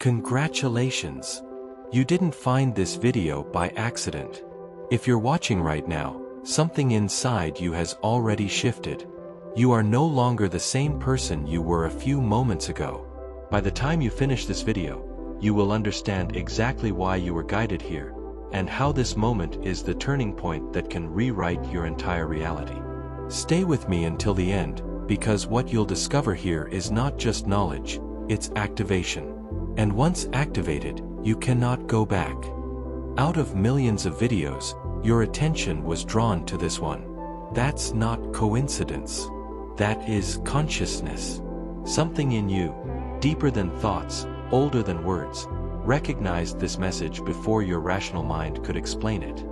Congratulations! You didn't find this video by accident. If you're watching right now, something inside you has already shifted. You are no longer the same person you were a few moments ago. By the time you finish this video, you will understand exactly why you were guided here, and how this moment is the turning point that can rewrite your entire reality. Stay with me until the end, because what you'll discover here is not just knowledge, it's activation. And once activated, you cannot go back. Out of millions of videos, your attention was drawn to this one. That's not coincidence. That is consciousness. Something in you, deeper than thoughts, older than words, recognized this message before your rational mind could explain it.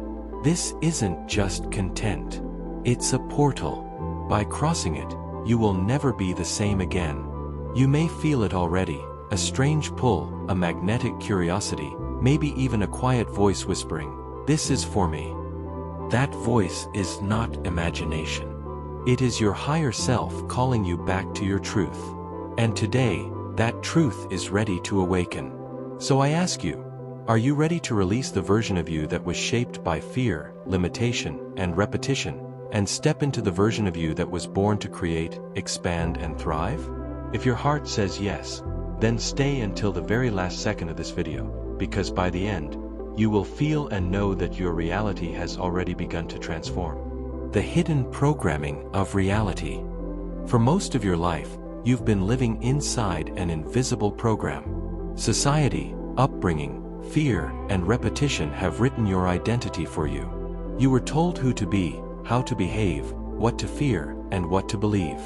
This isn't just content. It's a portal. By crossing it, you will never be the same again. You may feel it already, a strange pull, a magnetic curiosity, maybe even a quiet voice whispering, "This is for me." That voice is not imagination. It is your higher self calling you back to your truth. And today, that truth is ready to awaken. So I ask you, are you ready to release the version of you that was shaped by fear, limitation, and repetition, and step into the version of you that was born to create, expand, and thrive? If your heart says yes, then stay until the very last second of this video, because by the end, you will feel and know that your reality has already begun to transform. The hidden programming of reality. For most of your life, you've been living inside an invisible program. Society, upbringing, fear, and repetition have written your identity for you. You were told who to be, how to behave, what to fear, and what to believe.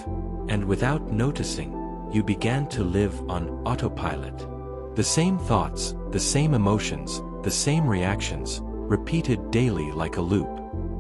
And without noticing, you began to live on autopilot. The same thoughts, the same emotions, the same reactions, repeated daily like a loop.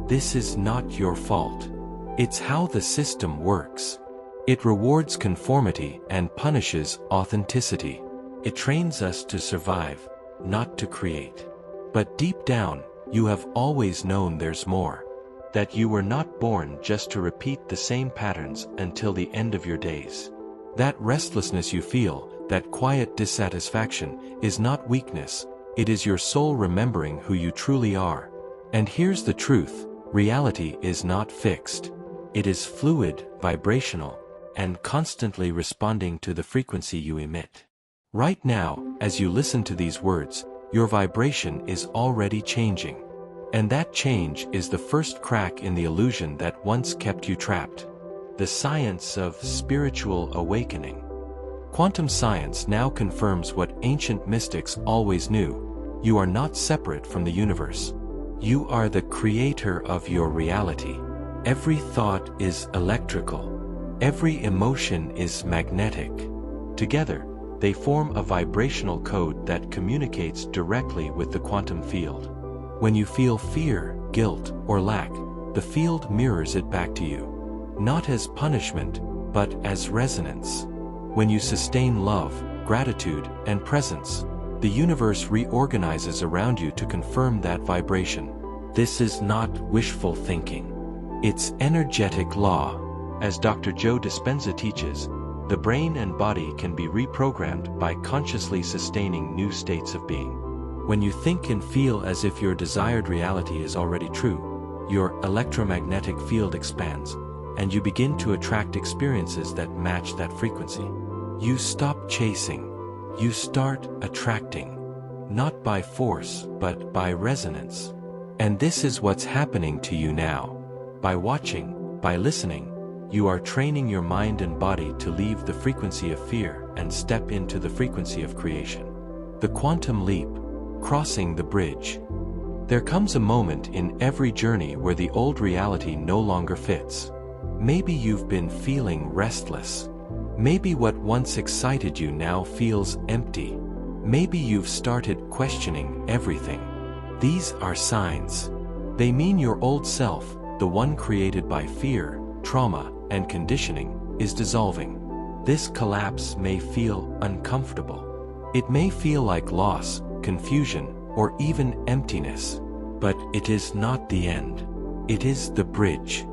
This is not your fault. It's how the system works. It rewards conformity and punishes authenticity. It trains us to survive, not to create. But deep down, you have always known there's more. That you were not born just to repeat the same patterns until the end of your days. That restlessness you feel, that quiet dissatisfaction, is not weakness, it is your soul remembering who you truly are. And here's the truth, reality is not fixed. It is fluid, vibrational, and constantly responding to the frequency you emit. Right now, as you listen to these words, your vibration is already changing. And that change is the first crack in the illusion that once kept you trapped. The science of spiritual awakening. Quantum science now confirms what ancient mystics always knew. You are not separate from the universe. You are the creator of your reality. Every thought is electrical. Every emotion is magnetic. Together, they form a vibrational code that communicates directly with the quantum field. When you feel fear, guilt, or lack, the field mirrors it back to you. Not as punishment, but as resonance. When you sustain love, gratitude, and presence, the universe reorganizes around you to confirm that vibration. This is not wishful thinking. It's energetic law. As Dr. Joe Dispenza teaches, the brain and body can be reprogrammed by consciously sustaining new states of being. When you think and feel as if your desired reality is already true, your electromagnetic field expands, and you begin to attract experiences that match that frequency. You stop chasing. You start attracting. Not by force, but by resonance. And this is what's happening to you now. By watching, by listening, you are training your mind and body to leave the frequency of fear and step into the frequency of creation. The quantum leap, crossing the bridge. There comes a moment in every journey where the old reality no longer fits. Maybe you've been feeling restless. Maybe what once excited you now feels empty. Maybe you've started questioning everything. These are signs. They mean your old self, the one created by fear, trauma, and conditioning, is dissolving. This collapse may feel uncomfortable. It may feel like loss, confusion, or even emptiness. But it is not the end. It is the bridge.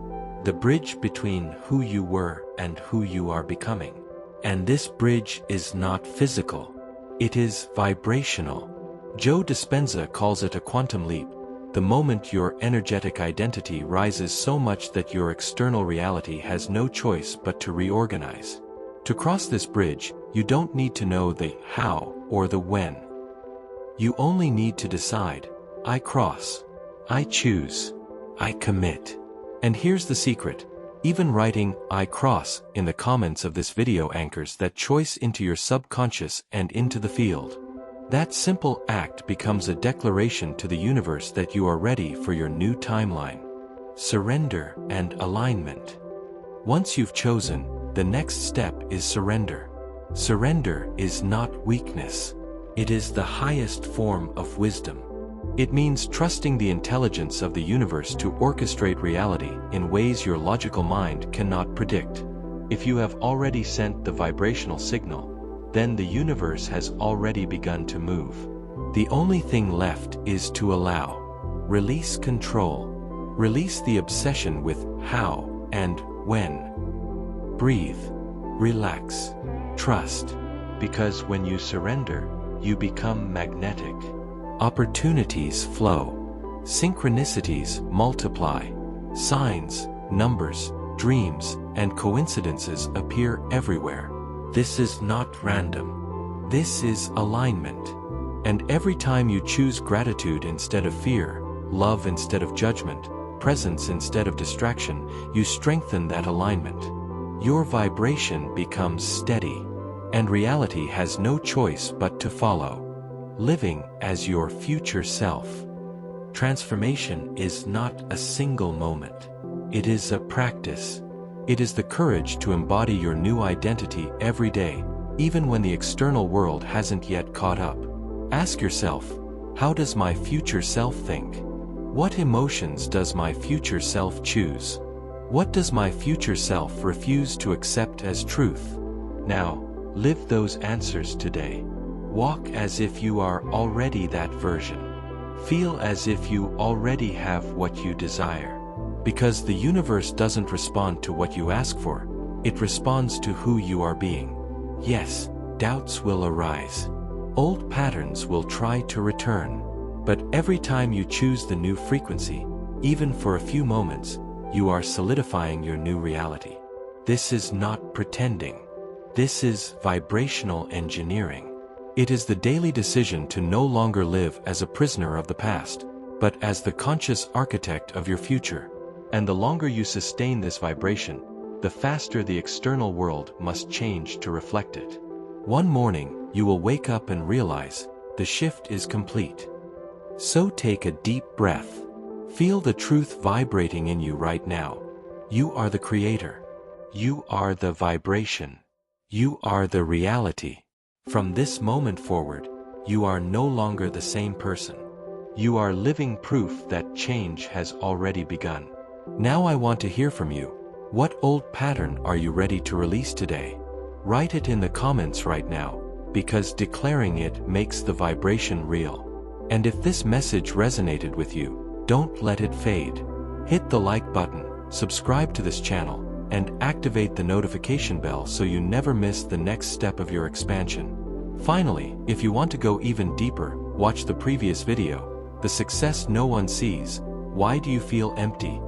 The bridge between who you were and who you are becoming. And this bridge is not physical. It is vibrational. Joe Dispenza calls it a quantum leap, the moment your energetic identity rises so much that your external reality has no choice but to reorganize. To cross this bridge, you don't need to know the how or the when. You only need to decide, I cross, I choose, I commit. And here's the secret. Even writing I cross in the comments of this video anchors that choice into your subconscious and into the field. That simple act becomes a declaration to the universe that you are ready for your new timeline. Surrender and alignment. Once you've chosen, the next step is surrender. Surrender is not weakness. It is the highest form of wisdom. It means trusting the intelligence of the universe to orchestrate reality in ways your logical mind cannot predict. If you have already sent the vibrational signal, then the universe has already begun to move. The only thing left is to allow. Release control. Release the obsession with how and when. Breathe. Relax. Trust. Because when you surrender, you become magnetic. Opportunities flow. Synchronicities multiply. Signs, numbers, dreams, and coincidences appear everywhere. This is not random. This is alignment. And every time you choose gratitude instead of fear, love instead of judgment, presence instead of distraction, you strengthen that alignment. Your vibration becomes steady, and reality has no choice but to follow. Living as your future self. Transformation is not a single moment. It is a practice. It is the courage to embody your new identity every day, even when the external world hasn't yet caught up. Ask yourself, how does my future self think? What emotions does my future self choose? What does my future self refuse to accept as truth? Now, live those answers today. Walk as if you are already that version. Feel as if you already have what you desire. Because the universe doesn't respond to what you ask for, it responds to who you are being. Yes, doubts will arise. Old patterns will try to return. But every time you choose the new frequency, even for a few moments, you are solidifying your new reality. This is not pretending. This is vibrational engineering. It is the daily decision to no longer live as a prisoner of the past, but as the conscious architect of your future. And the longer you sustain this vibration, the faster the external world must change to reflect it. One morning, you will wake up and realize, the shift is complete. So take a deep breath. Feel the truth vibrating in you right now. You are the creator. You are the vibration. You are the reality. From this moment forward, you are no longer the same person. You are living proof that change has already begun. Now I want to hear from you. What old pattern are you ready to release today? Write it in the comments right now, because declaring it makes the vibration real. And if this message resonated with you, don't let it fade. Hit the like button, subscribe to this channel, and activate the notification bell so you never miss the next step of your expansion. Finally, if you want to go even deeper, watch the previous video, The Success No One Sees, Why Do You Feel Empty?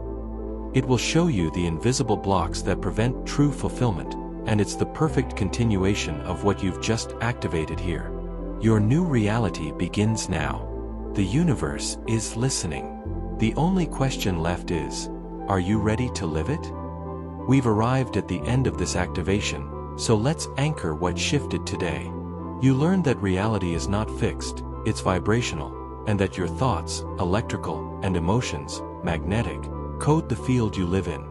It will show you the invisible blocks that prevent true fulfillment, and it's the perfect continuation of what you've just activated here. Your new reality begins now. The universe is listening. The only question left is, are you ready to live it? We've arrived at the end of this activation, so let's anchor what shifted today. You learned that reality is not fixed, it's vibrational, and that your thoughts, electrical, and emotions, magnetic, code the field you live in.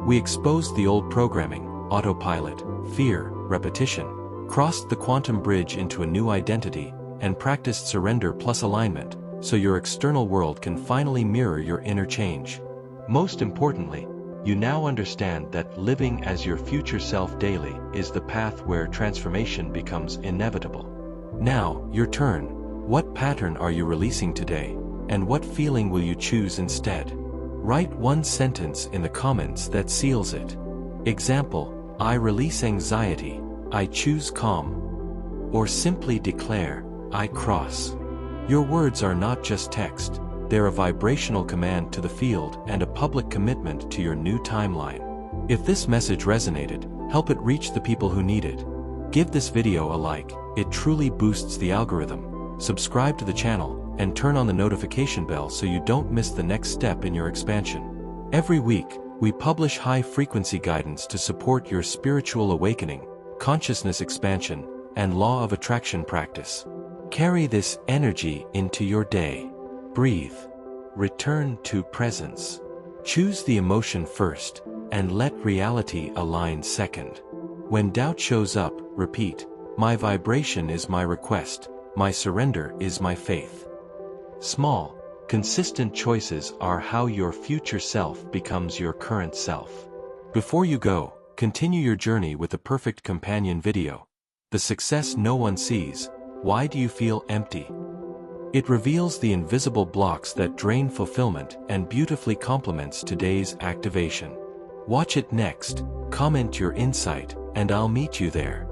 We exposed the old programming, autopilot, fear, repetition, crossed the quantum bridge into a new identity, and practiced surrender plus alignment, so your external world can finally mirror your inner change. Most importantly, you now understand that living as your future self daily is the path where transformation becomes inevitable. Now, your turn. What pattern are you releasing today, and what feeling will you choose instead? Write one sentence in the comments that seals it. Example, I release anxiety, I choose calm. or simply declare, I cross. Your words are not just text, they're a vibrational command to the field and a public commitment to your new timeline. If this message resonated, help it reach the people who need it. Give this video a like, it truly boosts the algorithm. Subscribe to the channel, and turn on the notification bell so you don't miss the next step in your expansion. Every week, we publish high-frequency guidance to support your spiritual awakening, consciousness expansion, and law of attraction practice. Carry this energy into your day. Breathe. Return to presence. Choose the emotion first, and let reality align second. When doubt shows up, repeat, my vibration is my request, my surrender is my faith. Small, consistent choices are how your future self becomes your current self. Before you go, continue your journey with the perfect companion video. The success no one sees. Why do you feel empty? It reveals the invisible blocks that drain fulfillment and beautifully complements today's activation. Watch it next, comment your insight, and I'll meet you there.